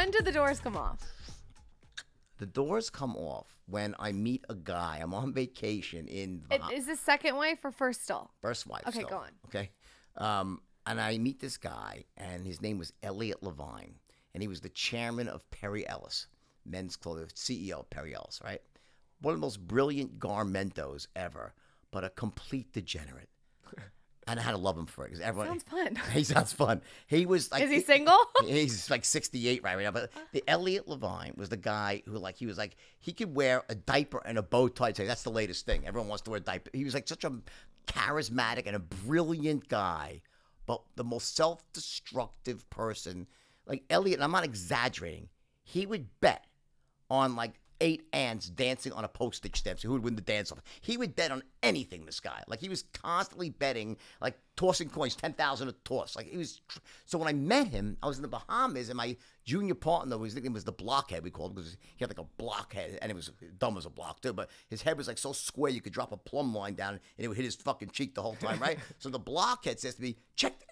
when do the doors come off? The doors come off when I meet a guy. I'm on vacation in Is this second wife or first still? first wife. Okay, still, go on. Okay. And I meet this guy, and his name was Elliot Levine, and he was the chairman of Perry Ellis, men's clothing, CEO of Perry Ellis, right? One of the most brilliant garmentos ever, but a complete degenerate. And I had to love him for it because everyone. Sounds fun. He sounds fun. He was like. Is he single? He's like 68 right now. But the Elliot Levine was the guy who he could wear a diaper and a bow tie. That's the latest thing. Everyone wants to wear a diaper. He was like such a charismatic and a brilliant guy, but the most self-destructive person. Like Elliot, and I'm not exaggerating. He would bet on like 8 ants dancing on a postage stamp. So who would win the dance off? He would bet on anything, this guy. Like he was constantly betting, like tossing coins, 10,000 a toss. Like he was. So when I met him, I was in the Bahamas, and my junior partner, his nickname was the blockhead, we called him, because he had like a blockhead, and it was dumb as a block too, but his head was like so square you could drop a plumb line down and it would hit his fucking cheek the whole time, right? So the blockhead says to me,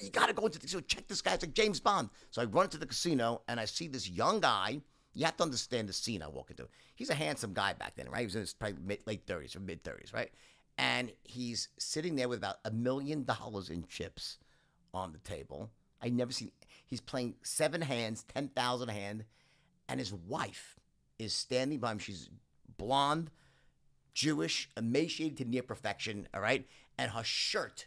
you gotta go into the casino, check this guy, it's like James Bond. So I run into the casino, and I see this young guy. You have to understand the scene I walk into. He's a handsome guy back then, right? He was in his probably late 30s or mid 30s, right? And he's sitting there with about $1 million in chips on the table. I never seen. He's playing 7 hands, 10,000 a hand, and his wife is standing by him. She's blonde, Jewish, emaciated to near perfection. All right, and her shirt,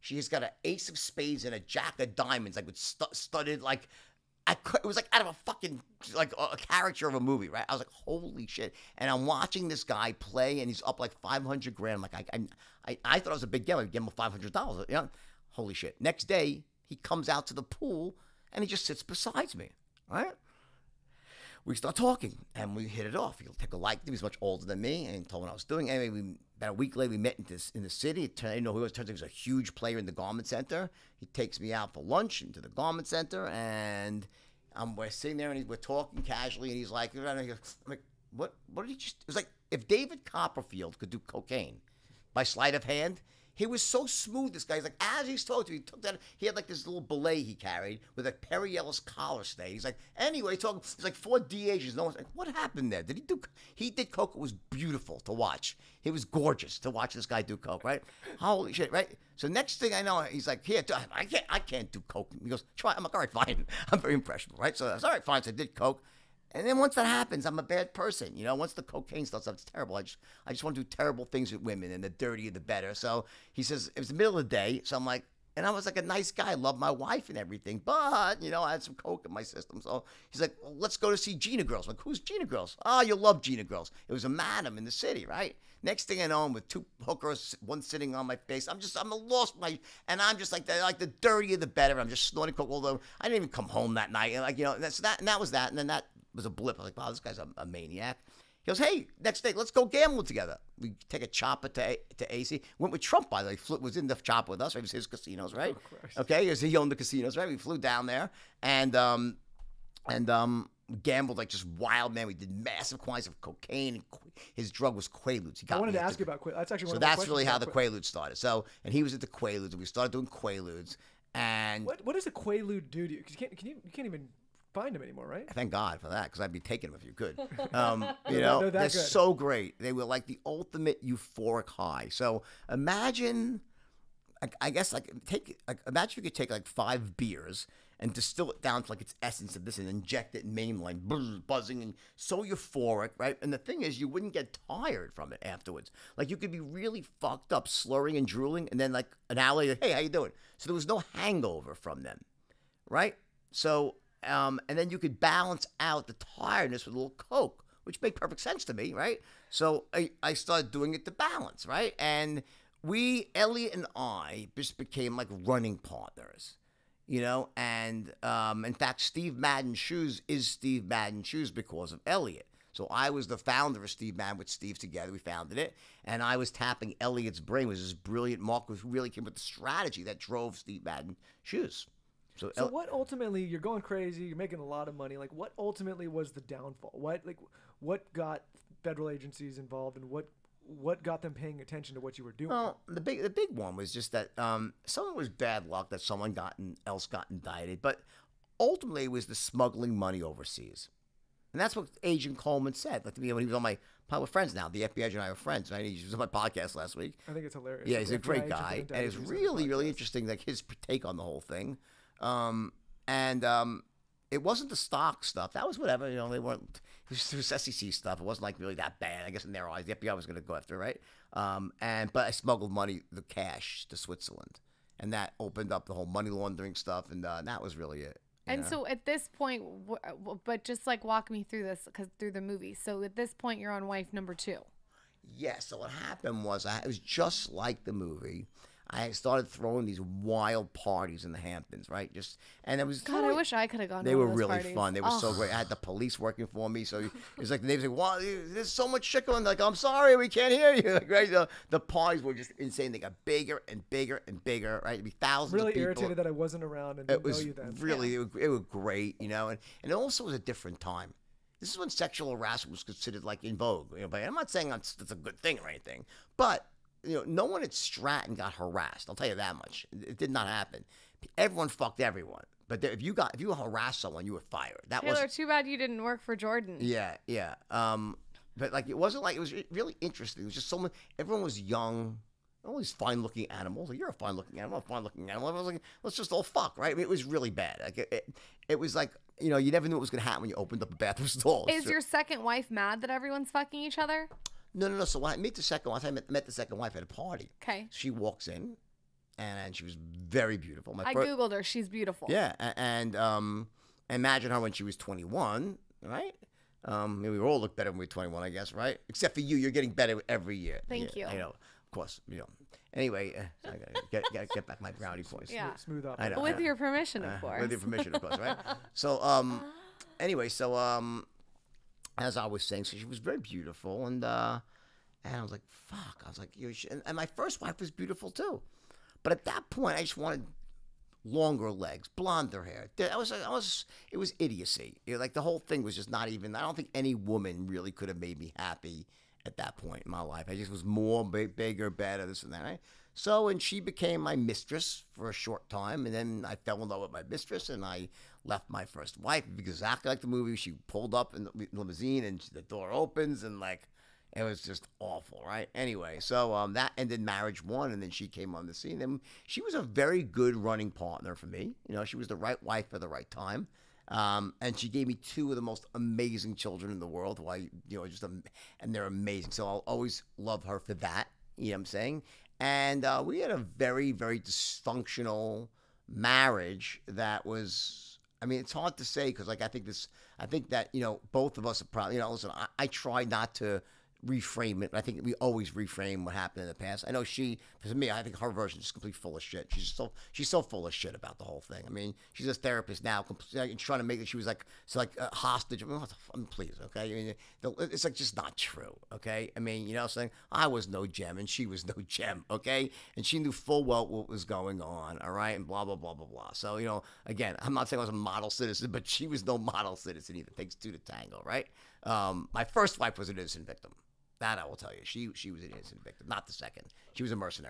she's got an ace of spades and a jack of diamonds, like with studded like. It was like out of a fucking, like a character of a movie, right? I was like, holy shit. And I'm watching this guy play, and he's up like 500 grand. I'm like, I thought it was a big deal. I'd give him $500. You know? Holy shit. Next day, he comes out to the pool, and he just sits beside me, right? We start talking, and we hit it off. He'll take a like. He was much older than me, and he told me what I was doing. Anyway, about a week later, we met in the city. I didn't know who he was. Turns out he was a huge player in the garment center. He takes me out for lunch into the garment center, and we're sitting there, and we're talking casually, and he's like, I'm like, what did he just? It was like if David Copperfield could do cocaine by sleight of hand. He was so smooth, this guy. He's like, as he's talking to me, he took that. He had like this little belay he carried with a Perry Ellis collar stay. He's like, anyway, talking. It's like 4 DHs. No one's like, what happened there? Did he do? He did coke. It was beautiful to watch. It was gorgeous to watch this guy do coke, right? Holy shit, right? So next thing I know, he's like, here, I can't do coke. He goes, try. I'm like, all right, fine. I'm very impressionable, right? So I was all right, fine. So I did coke. And then once that happens, I'm a bad person. You know, once the cocaine starts up, it's terrible. I just want to do terrible things with women, and the dirtier, the better. So he says, it was the middle of the day. So I'm like, and I was like a nice guy, loved my wife and everything. But, you know, I had some coke in my system. So he's like, well, let's go to see Gina Girls. I'm like, who's Gina Girls? Oh, you'll love Gina Girls. It was a madam in the city, right? Next thing I know, I'm with 2 hookers, one sitting on my face. I'm lost and I'm just like the dirtier, the better. I'm just snorting coke. Although I didn't even come home that night. And like, you know, that was that. And then that was a blip. I was like, wow, this guy's a maniac. He goes, hey, next day, let's go gamble together. We take a chopper to AC. Went with Trump, by the way. Was in the chopper with us. Right? It was his casinos, right? Okay, he owned the casinos, right? We flew down there and gambled like just wild, man. We did massive quantities of cocaine. And his drug was Quaaludes. I wanted to ask you about Quaaludes. That's actually one so of my that's questions really how about the Quaaludes started. So, and he was at the Quaaludes, and we started doing Quaaludes. And what does a Quaalude do to you? Because you can't even find them anymore, right? Thank God for that, because I'd be taking them if you could. You know, they're so great. They were like the ultimate euphoric high. So imagine, I guess, imagine you could take like 5 beers and distill it down to like its essence of this and inject it in mainline, buzzing and so euphoric, right? And the thing is, you wouldn't get tired from it afterwards. Like you could be really fucked up, slurring and drooling, and then like an hour later, hey, how you doing? So there was no hangover from them, right? So, and then you could balance out the tiredness with a little Coke, which made perfect sense to me, right? So I started doing it to balance, right? And Elliot and I just became like running partners. You know, and in fact, Steve Madden Shoes is Steve Madden Shoes because of Elliot. So I was the founder of Steve Madden with Steve together. We founded it, and I was tapping Elliot's brain. It was this brilliant Mark who really came with the strategy that drove Steve Madden Shoes. So what ultimately, you're going crazy, you're making a lot of money. Like, what ultimately was the downfall? What got federal agencies involved, and what got them paying attention to what you were doing? Well, the big one was just that some of it was bad luck that someone else got indicted. But ultimately it was the smuggling money overseas. And that's what Agent Coleman said. Like to me, when he was on my pod with friends now, the FBI agent and I are friends. Right? He was on my podcast last week. I think it's hilarious. Yeah, he's a FBI great agent guy, put into and it's interviews on his really, really podcast. interesting, like his take on the whole thing. It wasn't the stock stuff. That was whatever. They weren't. It was SEC stuff. It wasn't like really that bad. I guess in their eyes, the FBI was going to go after, right? But I smuggled money, the cash, to Switzerland, and that opened up the whole money laundering stuff, and that was really it. And so at this point, but just like walk me through this, because through the movie. So at this point, you're on wife number 2. Yeah, so what happened was it was just like the movie. I started throwing these wild parties in the Hamptons, right? And it was God, I wish I could have gone. They to were one of those really parties. fun. They were so great. I had the police working for me, so it was like the neighbors like, "Wow, there's so much shit going." Like, I'm sorry, we can't hear you. Like, right? The parties were just insane. They got bigger and bigger and bigger. Right? It'd be thousands Really of people. irritated that I wasn't around and It didn't was know you then. really, it was great, and it also was a different time. This is when sexual harassment was considered like in vogue. But I'm not saying that's a good thing or anything, but no one at Stratton got harassed. I'll tell you that much. It did not happen. Everyone fucked everyone. But if you harassed someone, you were fired. That was Taylor, too bad you didn't work for Jordan. yeah. But like it wasn't like it was really interesting. It was just someone. Everyone was young. All these fine-looking animals. Like, you're a fine-looking animal. I'm a fine-looking animal. I was like, let's just all fuck, right? I mean, it was really bad. Like it was like you never knew what was gonna happen when you opened up a bathroom stall. Is your second wife mad that everyone's fucking each other? No. So when I met the second wife, met the second wife at a party. Okay. She walks in, and she was very beautiful. I Googled her. She's beautiful. Yeah, and imagine her when she was 21, right? We all look better when we're 21, I guess, right? Except for you, you're getting better every year. Thank you. I know, of course, Anyway, I gotta get back my brownie points. Yeah. Smooth up. I know. With your permission, of course. With your permission, of course, right? So, anyway, as I was saying, so she was very beautiful, and I was like, fuck. I was like, and my first wife was beautiful too, but at that point, I just wanted longer legs, blonder hair. It was idiocy. Like the whole thing was just not even. I don't think any woman really could have made me happy at that point in my life. I just was more bigger, better, this and that. Right? So, and she became my mistress for a short time, and then I fell in love with my mistress, and I left my first wife exactly like the movie. She pulled up in the limousine, and the door opens, and like it was just awful, right? Anyway, so that ended marriage 1, and then she came on the scene, and she was a very good running partner for me. She was the right wife at the right time. And she gave me 2 of the most amazing children in the world. And they're amazing. So I'll always love her for that. You know what I'm saying? And we had a very, very dysfunctional marriage that was. I mean, it's hard to say because, I think that both of us are probably. Listen, I try not to reframe it. I think we always reframe what happened in the past. I know for me, I think her version is completely full of shit. She's so full of shit about the whole thing. I mean, she's a therapist now, trying to make it. She was like a hostage. Please, okay? I mean, it's like just not true, okay? I mean, saying I was no gem and she was no gem, okay? And she knew full well what was going on, all right? And blah blah blah blah blah. So again, I'm not saying I was a model citizen, but she was no model citizen either. It takes 2 to tango, right? My first wife was an innocent victim. That I will tell you. She was an innocent victim, not the second. She was a mercenary.